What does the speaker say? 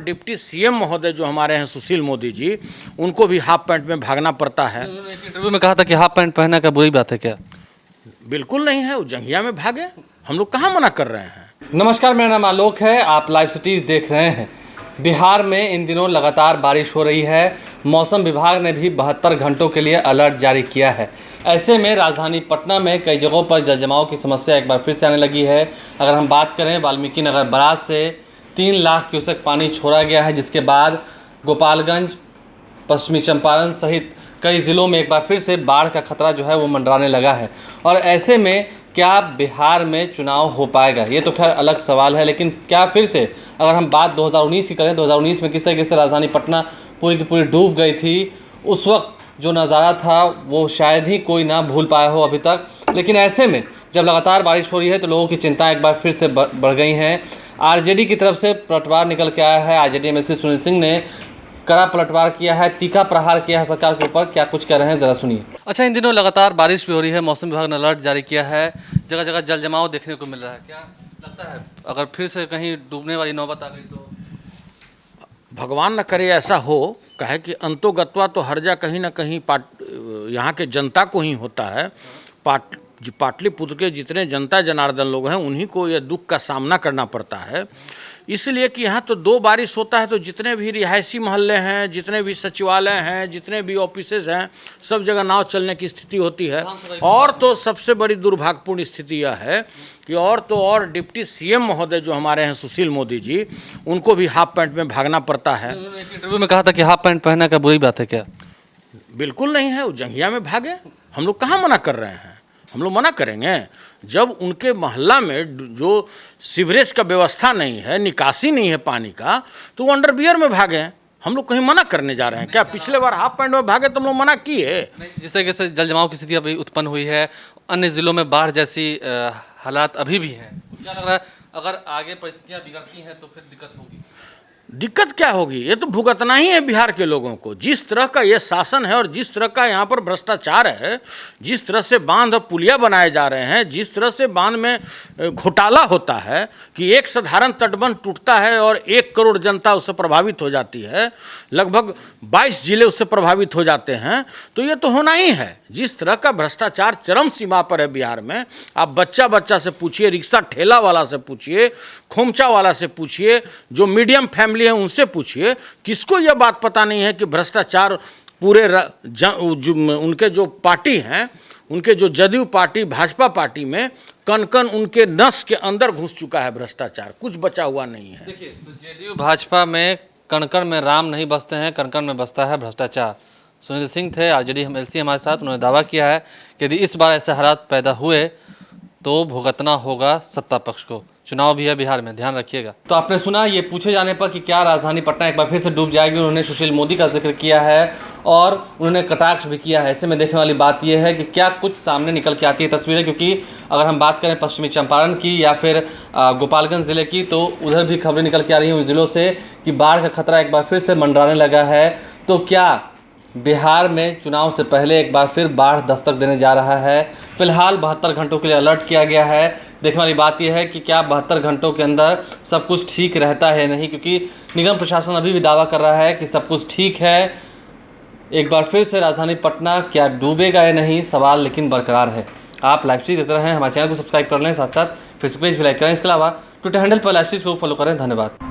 Deputy CM महोदय जो हमारे हैं सुशील मोदी जी, उनको भी हाफ पैंट में भागना पड़ता है। उन्होंने एक इंटरव्यू में कहा था कि हाफ पैंट पहनना क्या बुरी बात है क्या? बिल्कुल नहीं है, वो जंघिया में भागे, हम लोग कहाँ मना कर रहे हैं। नमस्कार, मेरा नाम आलोक है, आप लाइव सिटीज़ देख रहे हैं। बिहार में इन दिनों लगातार बारिश हो रही है। मौसम विभाग ने भी 72 घंटों के लिए अलर्ट जारी किया है। ऐसे में राजधानी पटना में कई जगहों पर जलजमाव की समस्या एक बार फिर से आने लगी है। अगर हम बात करें, वाल्मीकि नगर बराज से 3 लाख क्यूसेक पानी छोड़ा गया है, जिसके बाद गोपालगंज, पश्चिमी चंपारण सहित कई ज़िलों में एक बार फिर से बाढ़ का खतरा जो है वो मंडराने लगा है। और ऐसे में क्या बिहार में चुनाव हो पाएगा, ये तो खैर अलग सवाल है। लेकिन क्या फिर से अगर हम बात 2019 की करें, 2019 में किस तरीके से राजधानी पटना पूरी की पूरी डूब गई थी, उस वक्त जो नज़ारा था वो शायद ही कोई ना भूल पाया हो अभी तक। लेकिन ऐसे में जब लगातार बारिश हो रही है तो लोगों की चिंता एक बार फिर से बढ़ गई हैं। आरजेडी की तरफ से पलटवार निकल के आया है। आरजेडी एमएलसी सुनील सिंह ने कड़ा पलटवार किया है, तीखा प्रहार किया है सरकार के ऊपर। क्या कुछ कह रहे हैं, ज़रा सुनिए। अच्छा, इन दिनों लगातार बारिश भी हो रही है, मौसम विभाग ने अलर्ट जारी किया है, जगह जगह जल जमाव देखने को मिल रहा है। क्या लगता है अगर फिर से कहीं डूबने वाली नौबत आ गई तो? भगवान न करे ऐसा हो, कहे कि अंतोगत्वा तो हर्जा कहीं ना कहीं यहाँ के जनता को ही होता है। पाटलिपुत्र के जितने जनता जनार्दन लोग हैं उन्हीं को यह दुख का सामना करना पड़ता है। इसलिए कि यहाँ तो 2 बारिश होता है तो जितने भी रिहायशी मोहल्ले हैं, जितने भी सचिवालय हैं, जितने भी ऑफिसेज हैं, सब जगह नाव चलने की स्थिति होती है। और तो सबसे बड़ी दुर्भाग्यपूर्ण स्थिति यह है कि और डिप्टी सीएम महोदय जो हमारे हैं सुशील मोदी जी, उनको भी हाफ पैंट में भागना पड़ता है। उन्होंने एक इंटरव्यू में कहा था कि हाफ पैंट पहनना क्या बुरी बात है क्या? बिल्कुल नहीं है, वो जंघिया में भागे, हम लोग कहाँ मना कर रहे हैं। हम लोग मना करेंगे जब उनके मोहल्ला में जो सीवरेज का व्यवस्था नहीं है, निकासी नहीं है पानी का, तो वो अंडरवियर में भागे। हम लोग कहीं मना करने जा रहे हैं क्या? पिछले बार हाफ पैंट में भागे तो हम लोग मना किए। जिस तरीके से जल जमाव की स्थिति अभी उत्पन्न हुई है, अन्य जिलों में बाढ़ जैसी हालात अभी भी हैं, तो क्या लग रहा है अगर आगे परिस्थितियां बिगड़ती हैं तो फिर दिक्कत होगी? दिक्कत क्या होगी, ये तो भुगतना ही है बिहार के लोगों को। जिस तरह का ये शासन है और जिस तरह का यहाँ पर भ्रष्टाचार है, जिस तरह से बांध और पुलिया बनाए जा रहे हैं, जिस तरह से बांध में घोटाला होता है कि एक साधारण तटबंध टूटता है और 1 करोड़ जनता उससे प्रभावित हो जाती है, लगभग 22 जिले उससे प्रभावित हो जाते हैं, तो ये तो होना ही है। जिस तरह का भ्रष्टाचार चरम सीमा पर है बिहार में, आप बच्चा से पूछिए, रिक्शा ठेला वाला से पूछिए, खोमचा वाला से पूछिए, जो मीडियम फैमिली है उनसे पूछिए, किसको यह बात पता नहीं है कि भ्रष्टाचार पूरे उनके जो पार्टी हैं, उनके जो जदयू पार्टी, भाजपा पार्टी में कन कन उनके नस के अंदर घुस चुका है भ्रष्टाचार, कुछ बचा हुआ नहीं है। देखिए, तो जदयू भाजपा में कण में राम नहीं बसते हैं, कण में बसता है भ्रष्टाचार। सुनील सिंह थे, आरजेडी एमएलसी हमारे साथ, उन्होंने दावा किया है कि यदि इस बार ऐसे हालात पैदा हुए तो भुगतना होगा सत्ता पक्ष को। चुनाव भी है बिहार में, ध्यान रखिएगा। तो आपने सुना, ये पूछे जाने पर कि क्या राजधानी पटना एक बार फिर से डूब जाएगी, उन्होंने सुशील मोदी का जिक्र किया है और उन्होंने कटाक्ष भी किया है। ऐसे में देखने वाली बात यह है कि क्या कुछ सामने निकल के आती है तस्वीरें, क्योंकि अगर हम बात करें पश्चिमी चंपारण की या फिर गोपालगंज ज़िले की, तो उधर भी खबरें निकल के आ रही हैं उन ज़िलों से कि बाढ़ का खतरा एक बार फिर से मंडराने लगा है। तो क्या बिहार में चुनाव से पहले एक बार फिर बाढ़ दस्तक देने जा रहा है? फिलहाल 72 घंटों के लिए अलर्ट किया गया है। देखने वाली बात यह है कि क्या 72 घंटों के अंदर सब कुछ ठीक रहता है नहीं, क्योंकि निगम प्रशासन अभी भी दावा कर रहा है कि सब कुछ ठीक है। एक बार फिर से राजधानी पटना क्या डूबेगा या नहीं, सवाल लेकिन बरकरार है। आप लाइव स्ट्रीम देखते रहें, हमारे चैनल को सब्सक्राइब कर लें, साथ साथ फेसबुक पेज भी लाइक करें। इसके अलावा ट्विटर हैंडल पर लाइव स्ट्रीम को फॉलो करें। धन्यवाद।